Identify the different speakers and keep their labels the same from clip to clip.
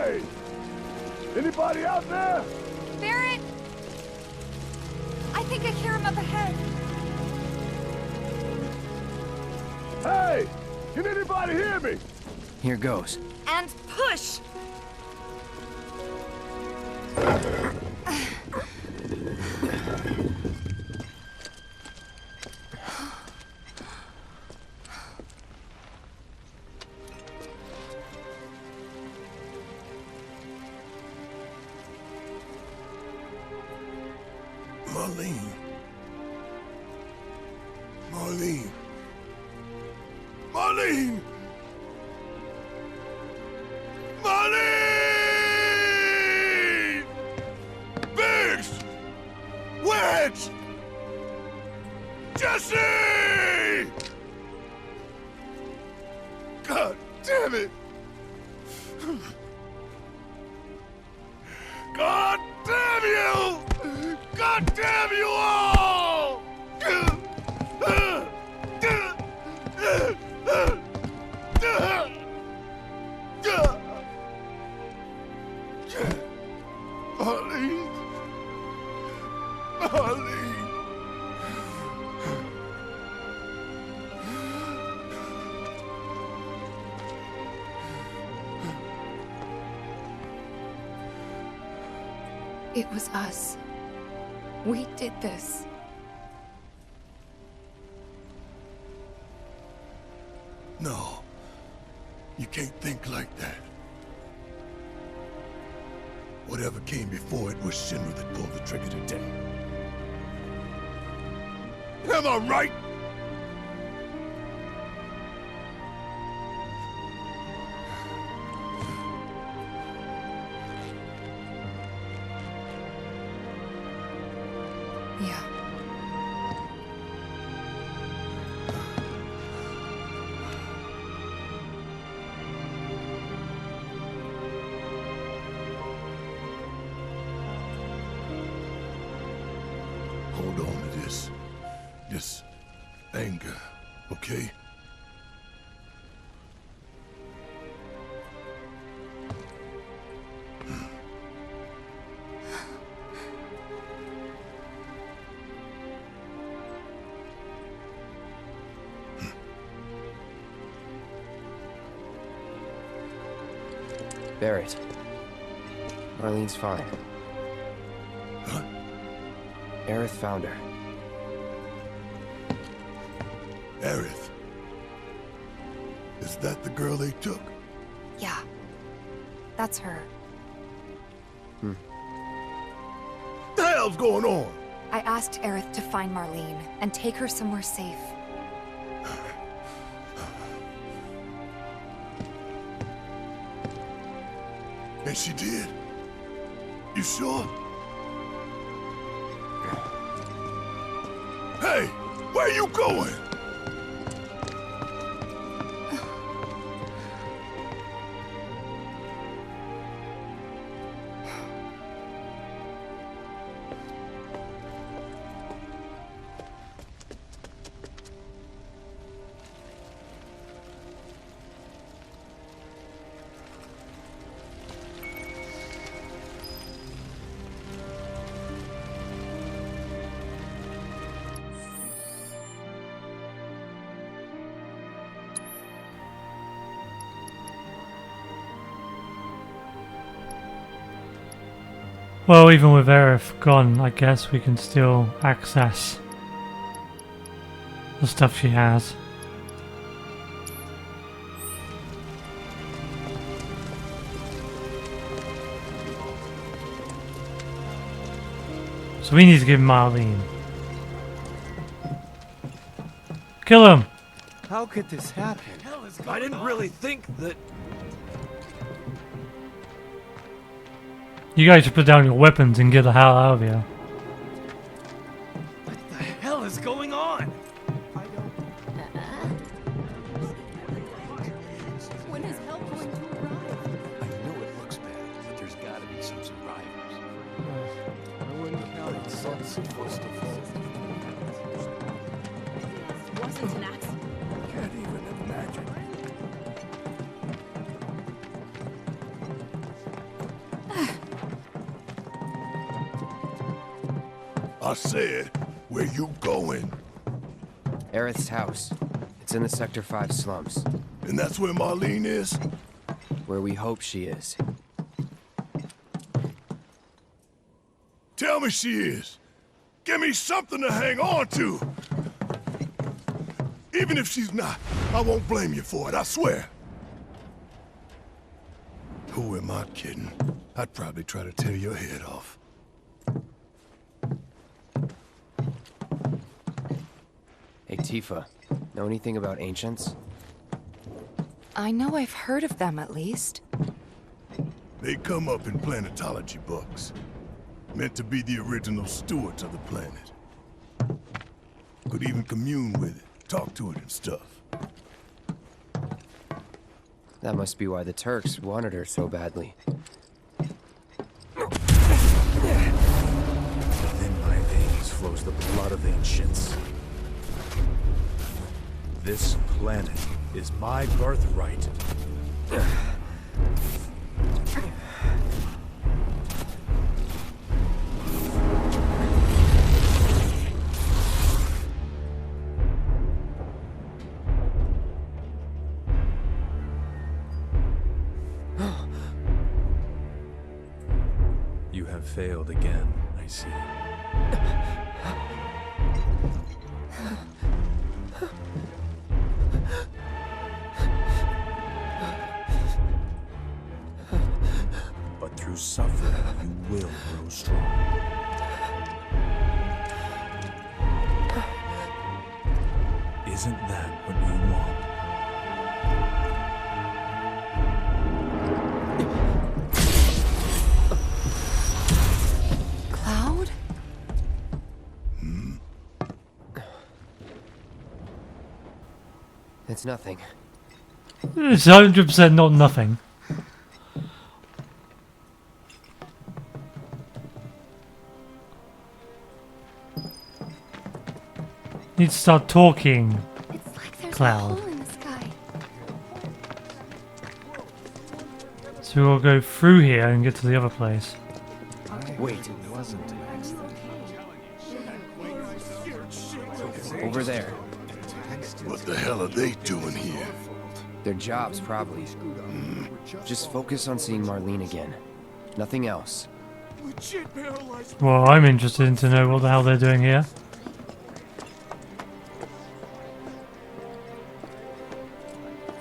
Speaker 1: Hey! Anybody out there?
Speaker 2: Barrett! I think I hear him up ahead.
Speaker 1: Hey! Can anybody hear me?
Speaker 3: Here goes.
Speaker 2: And push!
Speaker 1: Marlene. Marlene. Marlene! Marlene! Biggs! Wedge! Jesse! God damn it! God damn you! God damn you all! Marlene. Marlene.
Speaker 2: It was us. We did this.
Speaker 1: No. You can't think like that. Whatever came before it was Shinra that pulled the trigger today. Am I right?
Speaker 2: Yeah.
Speaker 1: Hold on to this anger, okay?
Speaker 3: Barrett. Marlene's fine.
Speaker 1: Huh?
Speaker 3: Aerith found her.
Speaker 1: Aerith. Is that the girl they took?
Speaker 2: Yeah. That's her.
Speaker 1: What the hell's going on?
Speaker 2: I asked Aerith to find Marlene and take her somewhere safe.
Speaker 1: And she did? You sure? Hey, where you going?
Speaker 4: Well, even with Aerith gone, I guess we can still access the stuff she has. So we need to give Marlene. Kill him!
Speaker 5: How could this happen?
Speaker 6: I didn't really think that...
Speaker 4: You guys should put down your weapons and get the hell out of here.
Speaker 6: What the hell is going on?
Speaker 2: When is help going to arrive?
Speaker 5: I know it looks bad, but there's gotta be some survivors. I wouldn't count on sun's supposed to fall.
Speaker 2: Wasn't an accident.
Speaker 1: Can't even imagine. I said, where you going?
Speaker 3: Aerith's house. It's in the Sector 5 slums.
Speaker 1: And that's where Marlene is?
Speaker 3: Where we hope she is.
Speaker 1: Tell me she is. Give me something to hang on to. Even if she's not, I won't blame you for it, I swear. Who am I kidding? I'd probably try to tear your head off.
Speaker 3: Hey, Tifa. Know anything about ancients?
Speaker 2: I know I've heard of them at least.
Speaker 1: They come up in planetology books. Meant to be the original stewards of the planet. Could even commune with it, talk to it and stuff.
Speaker 3: That must be why the Turks wanted her so badly.
Speaker 5: Within my veins flows the blood of ancients. This planet is my birthright. You have failed again, I see. But through suffering, you will grow strong. Isn't that what you want?
Speaker 2: Cloud?
Speaker 3: It's nothing.
Speaker 4: It's 100% not nothing. Need to start talking,
Speaker 2: It's like there's
Speaker 4: Cloud.
Speaker 2: a hole in the sky.
Speaker 4: So we'll go through here and get to the other place.
Speaker 3: Wait. Over there.
Speaker 1: What the hell are they doing here?
Speaker 3: Their jobs, probably. Just focus on seeing Marlene again. Nothing else.
Speaker 4: Well, I'm interested to know what the hell they're doing here.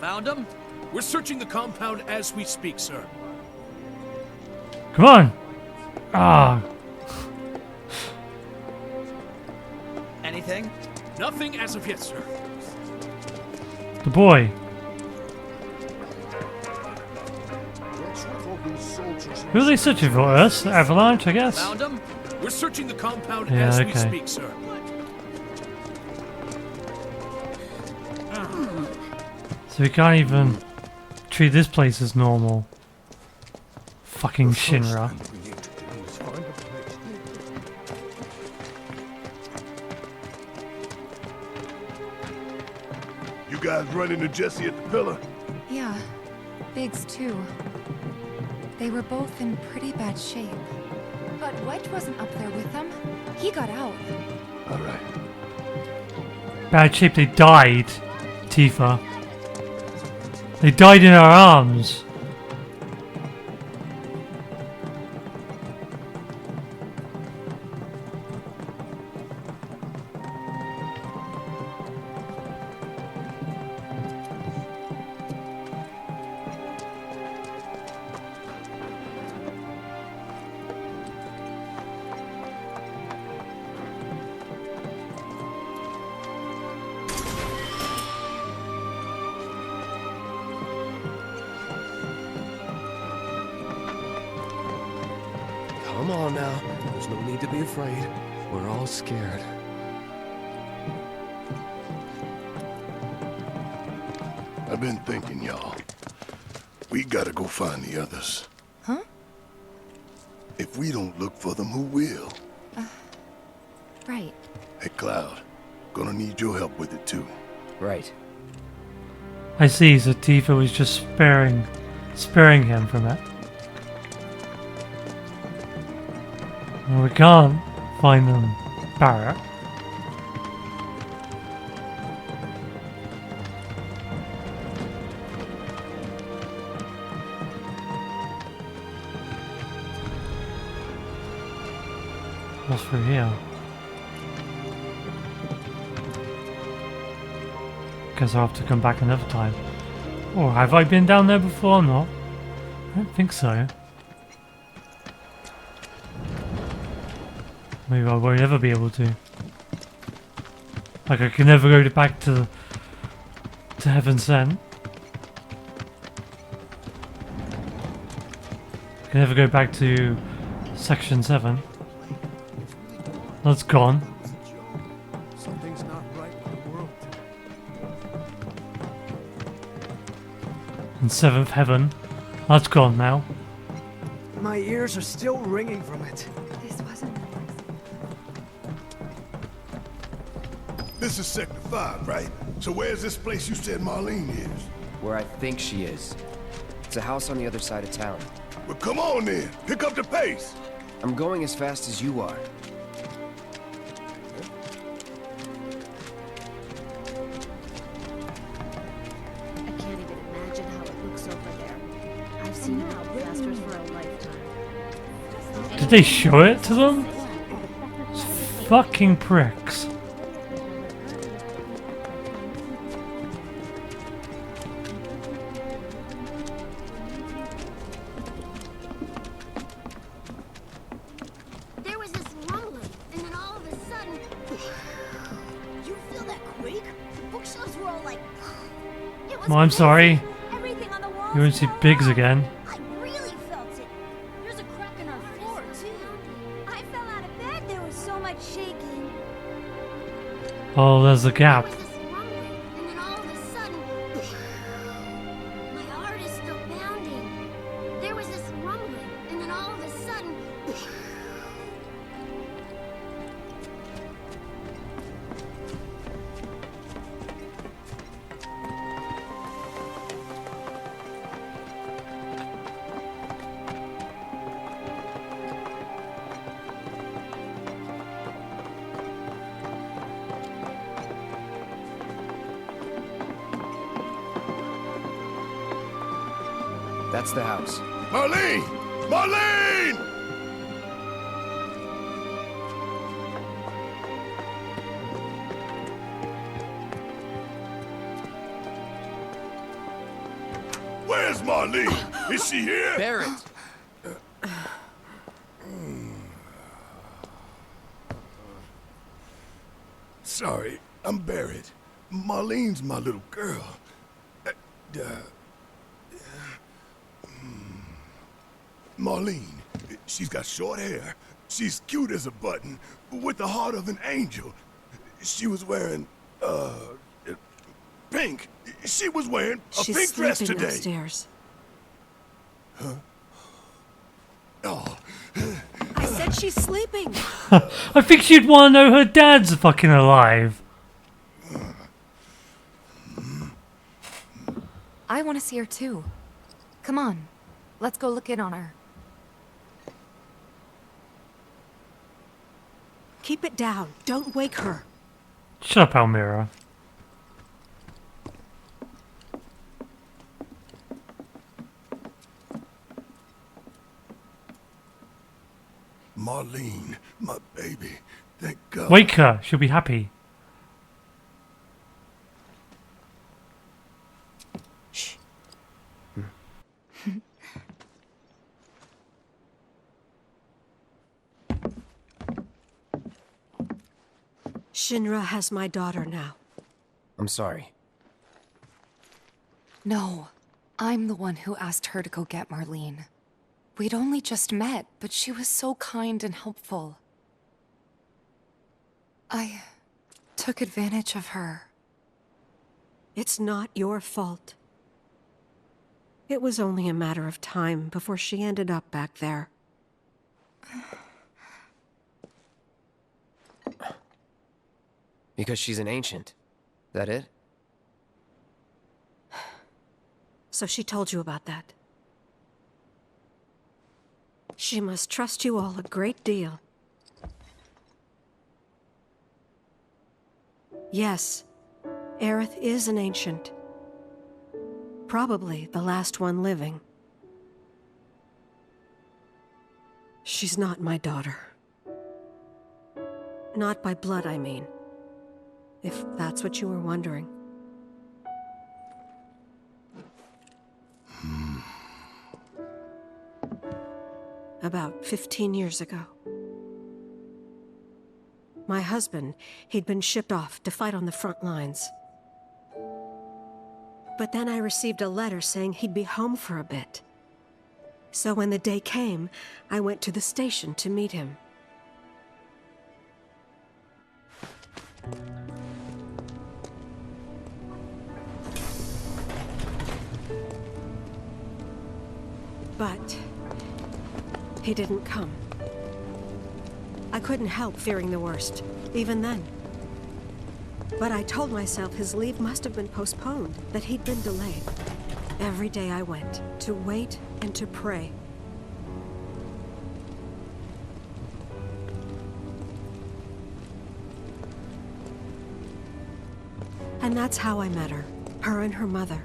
Speaker 6: Found him? We're searching the compound as we speak, sir.
Speaker 4: Come on! Ah,
Speaker 6: Anything? Nothing as of yet, sir.
Speaker 4: the boy. Who are they searching for? Us? Avalanche, I guess?
Speaker 6: Found him? We're searching the compound
Speaker 4: Yeah,
Speaker 6: as we
Speaker 4: okay.
Speaker 6: speak, sir.
Speaker 4: So we can't even treat this place as normal. Fucking Shinra.
Speaker 1: You guys run into Jesse at the pillar?
Speaker 2: Yeah, Biggs too. They were both in pretty bad shape. But Wedge wasn't up there with them. He got out.
Speaker 1: All right.
Speaker 4: Bad shape, they died, Tifa. They died in our arms.
Speaker 5: Come on now. There's no need to be afraid. We're all scared.
Speaker 1: I've been thinking, y'all. We gotta go find the others.
Speaker 2: Huh?
Speaker 1: If we don't look for them, who will?
Speaker 2: Right.
Speaker 1: Hey, Cloud. Gonna need your help with it, too.
Speaker 3: Right.
Speaker 4: I see, so Tifa was just sparing him from it. Well, we can't find them Barrett. What's through here? Guess I'll have to come back another time. Or have I been down there before or not? I don't think so. Maybe I won't ever be able to. Like I can never go back to Heaven Sent. I can never go back to Section 7. That's gone.
Speaker 5: Something's not right with the world.
Speaker 4: And 7th Heaven. That's gone now.
Speaker 5: My ears are still ringing from it.
Speaker 2: This wasn't the place.
Speaker 1: This is Sector 5, right? So where's this place you said Marlene is?
Speaker 3: Where I think she is. It's a house on the other side of town.
Speaker 1: Well, come on then. Pick up the pace.
Speaker 3: I'm going as fast as you are.
Speaker 7: I can't even imagine how it looks over there. I've seen disasters for a lifetime.
Speaker 4: Did they show it to them? Fucking pricks.
Speaker 7: There was this rumbling, and then all of a sudden, you feel that quake? The bookshelves were all like, it was
Speaker 4: Well, I'm
Speaker 7: crazy.
Speaker 4: sorry.
Speaker 7: Everything on the walls
Speaker 4: You won't see
Speaker 7: fell
Speaker 4: Biggs
Speaker 7: out.
Speaker 4: again.
Speaker 7: I really felt it. There's a crack in our floor too. I fell out of bed. There was so much shaking.
Speaker 4: Oh, there's a gap.
Speaker 7: There was this rumbling, and then all of a sudden, my heart is still pounding. There was this rumbling, and then all of a sudden,
Speaker 3: That's the house.
Speaker 1: Marlene! Marlene! Where's Marlene? Is she here?
Speaker 3: Barrett!
Speaker 1: Sorry, I'm Barrett. Marlene's my little girl. Marlene, she's got short hair. She's cute as a button, with the heart of an angel. She was wearing, pink. She was wearing a
Speaker 8: She's
Speaker 1: pink dress
Speaker 8: sleeping
Speaker 1: today.
Speaker 8: upstairs.
Speaker 1: Oh,
Speaker 8: I said she's sleeping.
Speaker 4: I think she'd want to know her dad's fucking alive.
Speaker 2: I want to see her too. Come on, let's go look in on her.
Speaker 8: Keep it down. Don't wake her.
Speaker 4: Shut up, Almira.
Speaker 1: Marlene, my baby. Thank God.
Speaker 4: Wake her. She'll be happy.
Speaker 8: Shh. Shinra has my daughter now.
Speaker 3: I'm sorry.
Speaker 2: No, I'm the one who asked her to go get Marlene. We'd only just met, but she was so kind and helpful. I took advantage of her.
Speaker 8: It's not your fault. It was only a matter of time before she ended up back there.
Speaker 3: Because she's an ancient. That it?
Speaker 8: So she told you about that. She must trust you all a great deal. Yes, Aerith is an ancient. Probably the last one living. She's not my daughter. Not by blood, I mean. If that's what you were wondering. About 15 years ago. My husband, he'd been shipped off to fight on the front lines. But then I received a letter saying he'd be home for a bit. So when the day came, I went to the station to meet him. But he didn't come. I couldn't help fearing the worst, even then. But I told myself his leave must have been postponed, that he'd been delayed. Every day I went, to wait and to pray. And that's how I met her, her and her mother.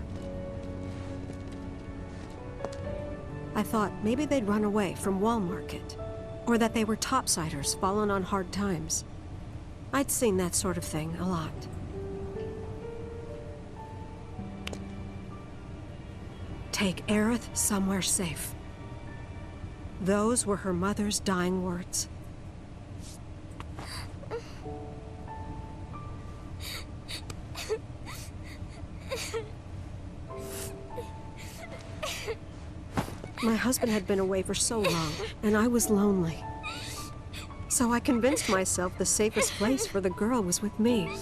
Speaker 8: I thought maybe they'd run away from Wall Market, or that they were topsiders fallen on hard times. I'd seen that sort of thing a lot. Take Aerith somewhere safe. Those were her mother's dying words. My husband had been away for so long, and I was lonely. So I convinced myself the safest place for the girl was with me.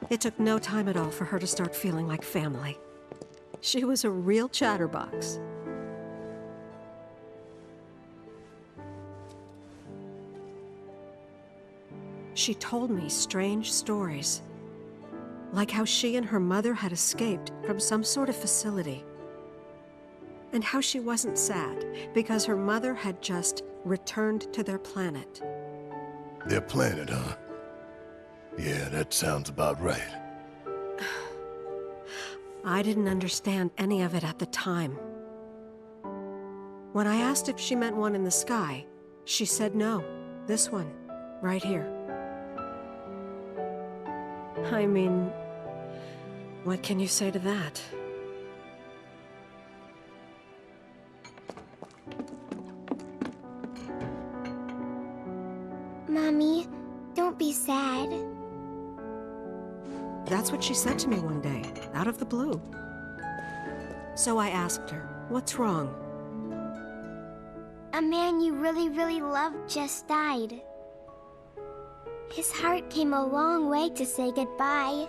Speaker 8: It took no time at all for her to start feeling like family. She was a real chatterbox. She told me strange stories. Like how she and her mother had escaped from some sort of facility. And how she wasn't sad because her mother had just returned to their planet.
Speaker 1: Their planet, huh? Yeah, that sounds about right.
Speaker 8: I didn't understand any of it at the time. When I asked if she meant one in the sky, she said no. This one, right here. I mean, what can you say to that?
Speaker 7: Mommy, don't be sad.
Speaker 8: That's what she said to me one day, out of the blue. So I asked her, what's wrong?
Speaker 7: A man you really, really loved just died. His heart came a long way to say goodbye.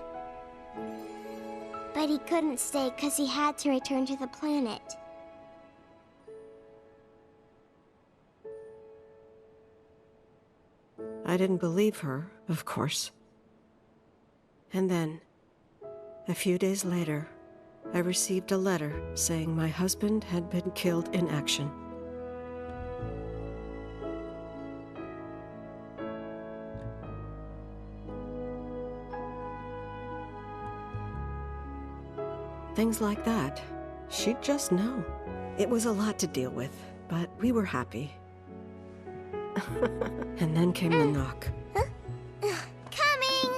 Speaker 7: But he couldn't stay because he had to return to the planet.
Speaker 8: I didn't believe her, of course. And then, a few days later, I received a letter saying my husband had been killed in action. Things like that. She'd just know. It was a lot to deal with, but we were happy. And then came the knock.
Speaker 7: Coming!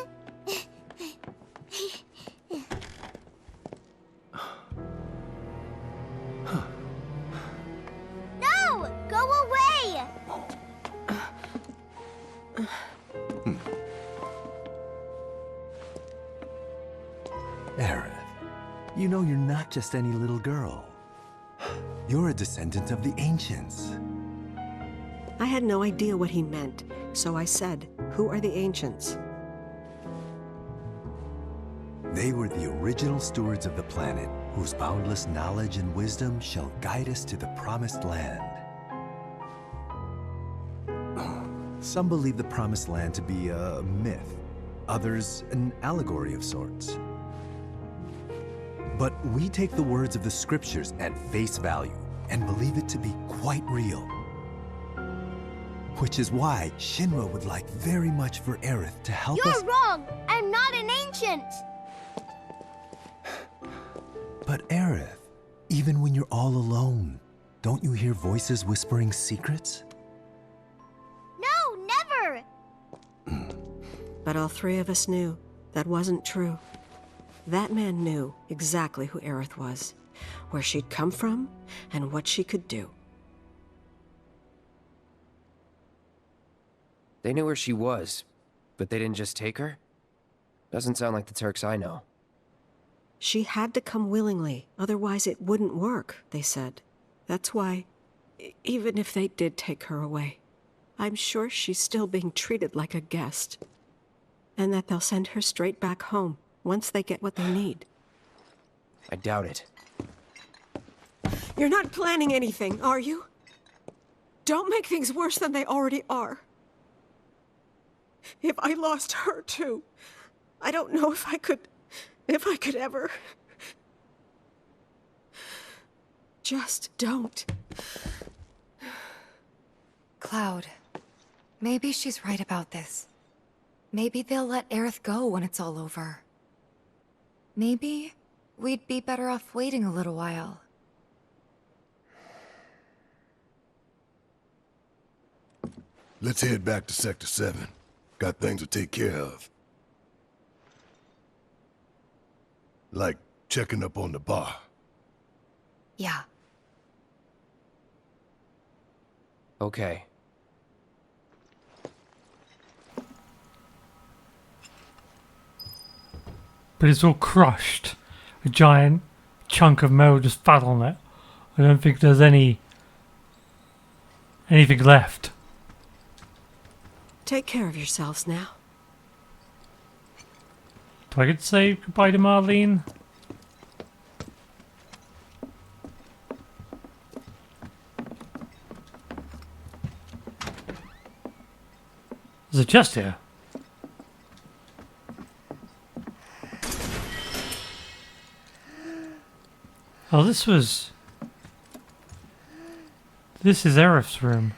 Speaker 7: No! Go away!
Speaker 5: Aerith, you know you're not just any little girl. You're a descendant of the Ancients.
Speaker 8: I had no idea what he meant, so I said, "Who are the Ancients?"
Speaker 5: They were the original stewards of the planet, whose boundless knowledge and wisdom shall guide us to the Promised Land. Some believe the Promised Land to be a myth, others an allegory of sorts. But we take the words of the scriptures at face value and believe it to be quite real. Which is why Shinra would like very much for Aerith to help us.
Speaker 7: You're wrong! I'm not an ancient!
Speaker 5: But Aerith, even when you're all alone, don't you hear voices whispering secrets?
Speaker 7: No, never!
Speaker 8: But all three of us knew that wasn't true. That man knew exactly who Aerith was, where she'd come from, and what she could do.
Speaker 3: They knew where she was, but they didn't just take her? Doesn't sound like the Turks I know.
Speaker 8: She had to come willingly, otherwise it wouldn't work, they said. That's why, even if they did take her away, I'm sure she's still being treated like a guest. And that they'll send her straight back home once they get what they need.
Speaker 3: I doubt it.
Speaker 8: You're not planning anything, are you? Don't make things worse than they already are. If I lost her too, I don't know if I could ever. Just don't.
Speaker 2: Cloud, maybe she's right about this. Maybe they'll let Aerith go when it's all over. Maybe we'd be better off waiting a little while.
Speaker 1: Let's head back to Sector 7. Got things to take care of. Like checking up on the bar.
Speaker 2: Yeah.
Speaker 3: Okay.
Speaker 4: But it's all crushed. A giant chunk of metal just fell on it. I don't think there's anything left.
Speaker 8: Take care of yourselves now.
Speaker 4: Do I get to say goodbye to Marlene? There's a chest here. Oh, this is Aerith's room.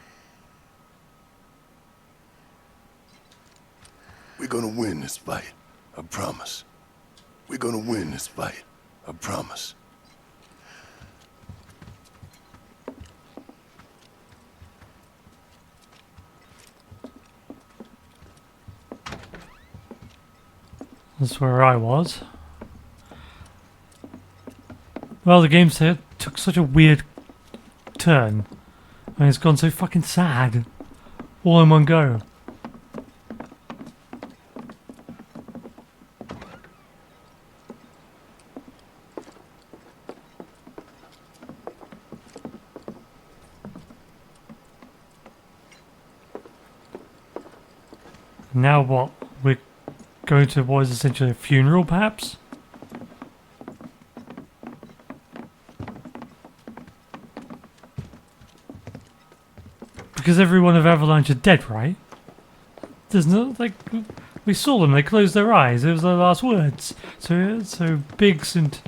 Speaker 1: We're gonna win this fight. I promise. We're gonna win this fight. I promise.
Speaker 4: That's where I was. Well, the game took such a weird turn. I mean, it's gone so fucking sad. All in one go. Now what? We're going to what is essentially a funeral, perhaps? Because everyone of Avalanche are dead, right? There's no, like, we saw them, they closed their eyes, it was their last words. So Biggs and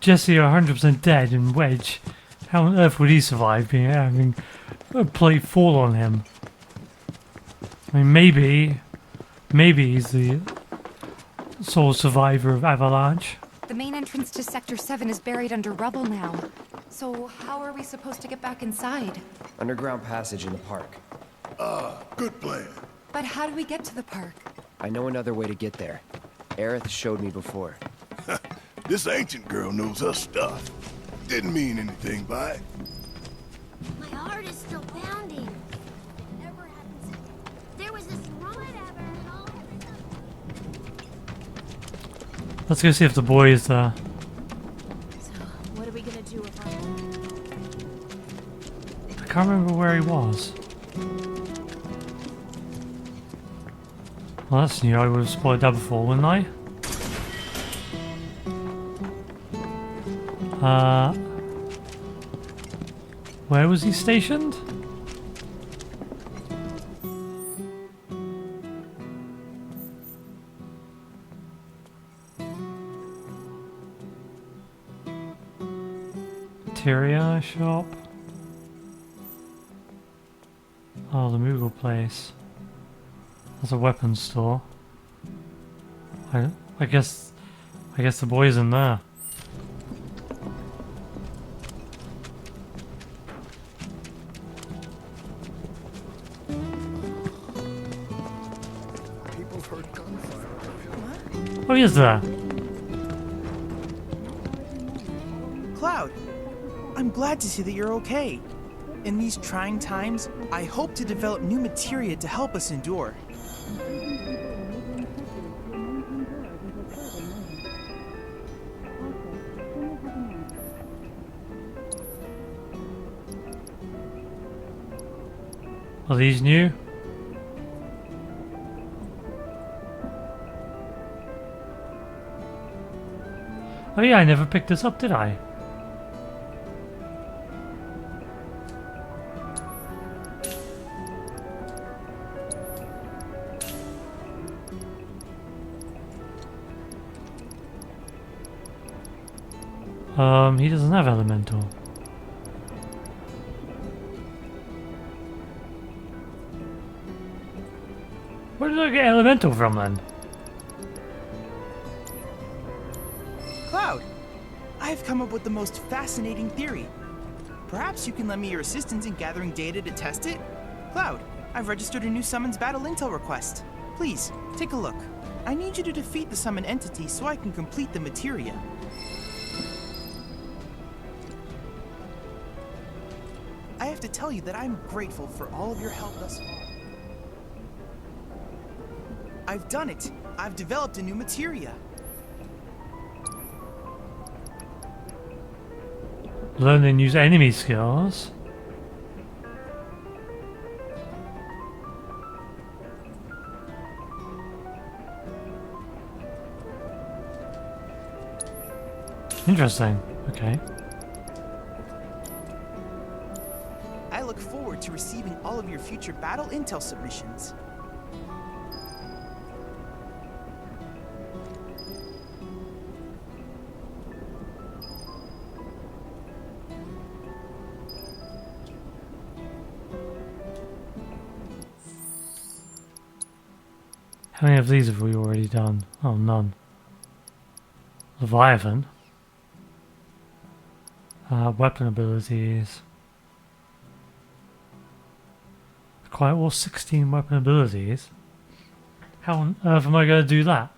Speaker 4: Jesse are 100% dead, and Wedge, how on earth would he survive having a plate fall on him? I mean, maybe he's the sole survivor of Avalanche.
Speaker 2: The main entrance to Sector 7 is buried under rubble now. So how are we supposed to get back inside?
Speaker 3: Underground passage in the park.
Speaker 1: Good plan.
Speaker 2: But how do we get to the park?
Speaker 3: I know another way to get there. Aerith showed me before.
Speaker 1: This ancient girl knows her stuff. Didn't mean anything by it.
Speaker 7: My heart is still pounding. Never happens. There was this
Speaker 4: Let's go see if the boy is there.
Speaker 7: So, what are we gonna do about it?
Speaker 4: I can't remember where he was. Well, that's new. I would have spoiled that before, wouldn't I? Where was he stationed? Materia shop. Oh, the Moogle place. That's a weapons store. I guess the boy's in there. Oh, he is there.
Speaker 9: Cloud, I'm glad to see that you're okay. In these trying times, I hope to develop new materia to help us endure.
Speaker 4: Are these new? Oh yeah, I never picked this up, did I? He doesn't have elemental. Where did I get elemental from then?
Speaker 9: Cloud, I've come up with the most fascinating theory. Perhaps you can lend me your assistance in gathering data to test it? Cloud, I've registered a new summons battle intel request. Please, take a look. I need you to defeat the summon entity so I can complete the materia. I have to tell you that I'm grateful for all of your help thus far. I've done it! I've developed a new materia!
Speaker 4: Learn and use enemy skills. Interesting. Okay.
Speaker 9: I look forward to receiving all of your future battle intel submissions.
Speaker 4: How many of these have we already done? Oh, none. Leviathan. Weapon abilities. Quite all 16 weapon abilities. How on earth am I going to do that?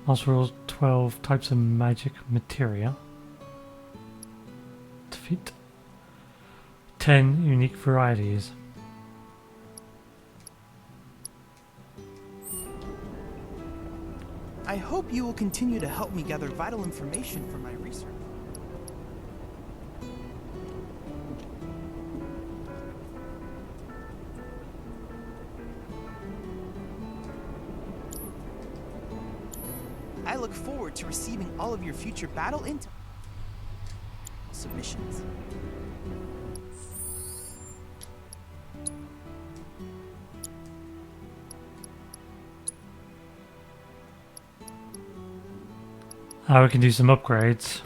Speaker 4: Master rules 12 types of magic materia. Defeat 10 unique varieties.
Speaker 9: I hope you will continue to help me gather vital information for my research. I look forward to receiving all of your future battle intel submissions.
Speaker 4: We can do some upgrades.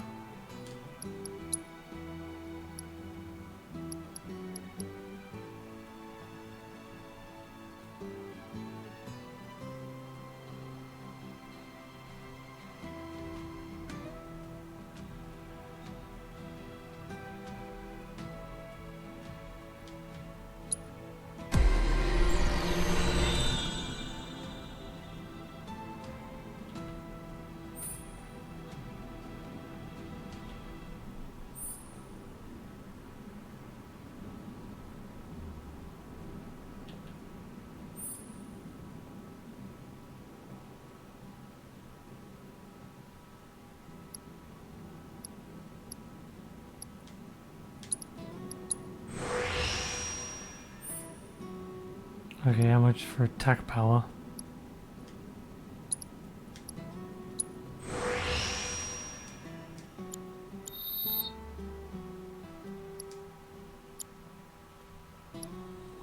Speaker 4: Okay, how much for attack power?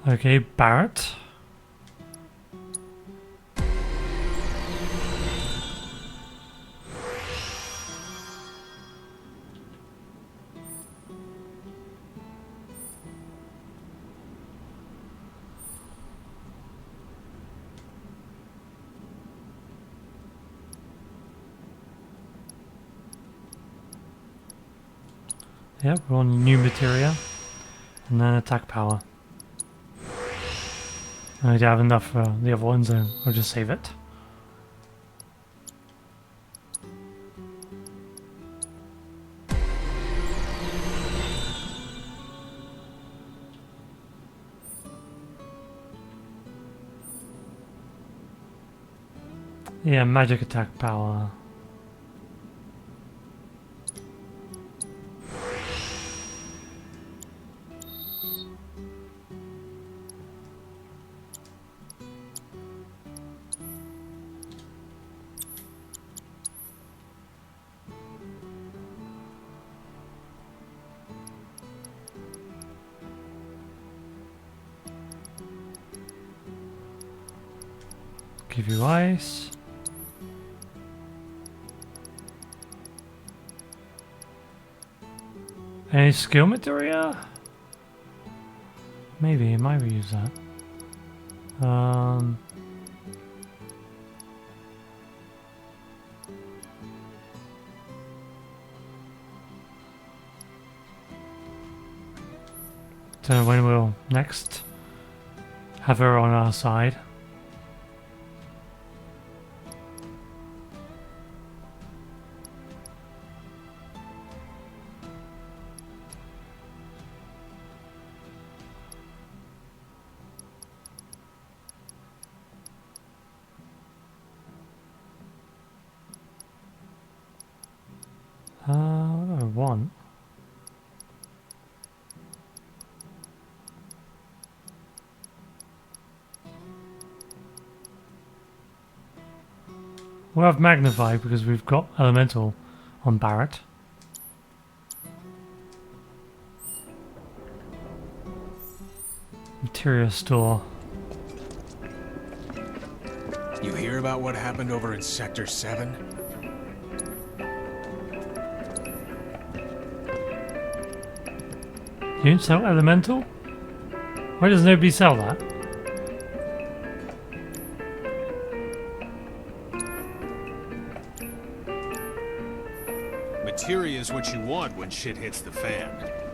Speaker 4: Okay, Barrett. Yep, we're on new materia. And then attack power. I don't have enough for the other ones, so I'll just save it. Yeah, magic attack power. Give you ice. Any skill materia? Maybe, I might use that. Don't know when we'll next have her on our side. What do I want? We'll have Magnify because we've got Elemental on Barrett. Materia store.
Speaker 6: You hear about what happened over in Sector 7?
Speaker 4: You don't sell Elemental? Why does nobody sell that?
Speaker 6: Materia is what you want when shit hits the fan.